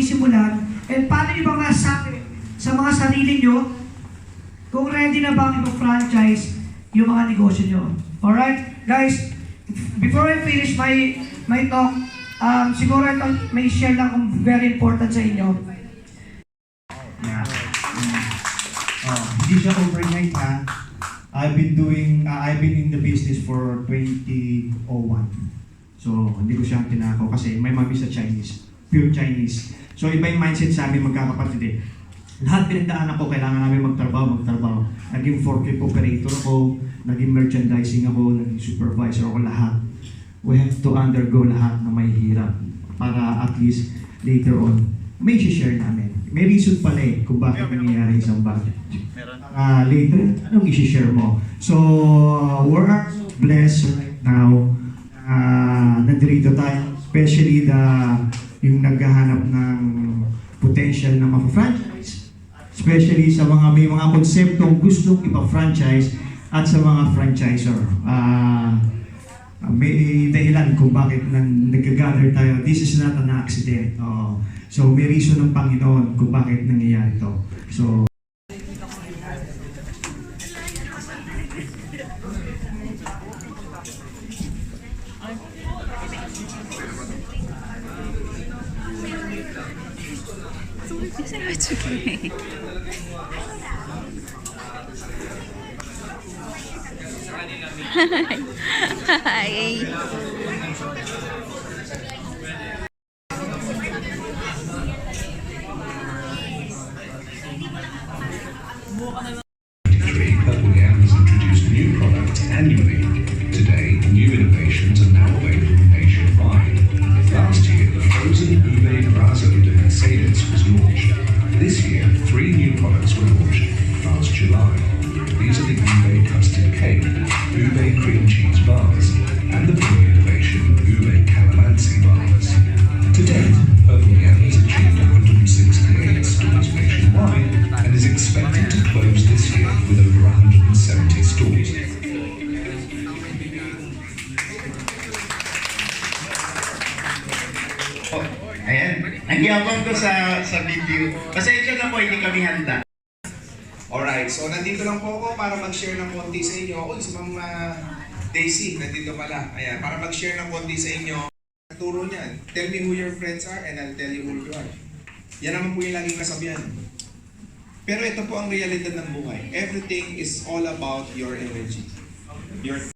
sisimulan? And paano nyo ba masasabi sa mga sarili nyo kung ready na ba ang franchise yung mga negosyo nyo? Alright? Guys, before I finish my talk, siguro ito may share lang kung very important sa inyo. Yeah. Hindi siya overnight ha. I've been in the business for 2001. So, hindi ko siya tinakaw kasi my mom is a Chinese, pure Chinese. So, iba yung mindset sa amin magkakapatid eh. Lahat pinagdaanan ko, kailangan namin magtrabaho. Naging forklift operator ako, naging merchandising ako, naging supervisor ako, lahat. We have to undergo lahat na may hirap para at least later on, may share namin. May reason pala eh kung bakit nangyayari isang bagay. Later, anong isi-share mo? So, we're so blessed right now. Nandito tayo, especially yung naghahanap ng potential na ma-franchise. Especially sa may mga konseptong gustong ipa-franchise at sa mga franchisor. May dahilan kung bakit nag-gather tayo. This is not an accident. So, may reason ng Panginoon kung bakit nangyayari ito. So, It's okay. Hi. Purple Yam has introduced new products annually. Today, new innovations are now available nationwide. Last year, the frozen Ube Brazo de Mercedes was launched. This year, 3 new products were launched last July. These are the Ube Custard Cake, Ube Cream Cheese Bars, and the new innovation Ube Calamansi Bars. To date, Purple Yam has achieved 168 stores nationwide and is expected to close this year with over 170 stores. Ayan, nagyabang ko sa video. Pasensya na po, hindi kami handa. Alright, so nandito lang po ako para mag-share ng konti sa inyo. Uy, si Ma'am Daisy, nandito pala. Ayan, para mag-share ng konti sa inyo. Turo niyan, tell me who your friends are and I'll tell you who you are. Yan naman po yung laging nasabihan. Pero ito po ang realidad ng buhay. Everything is all about your energy. Your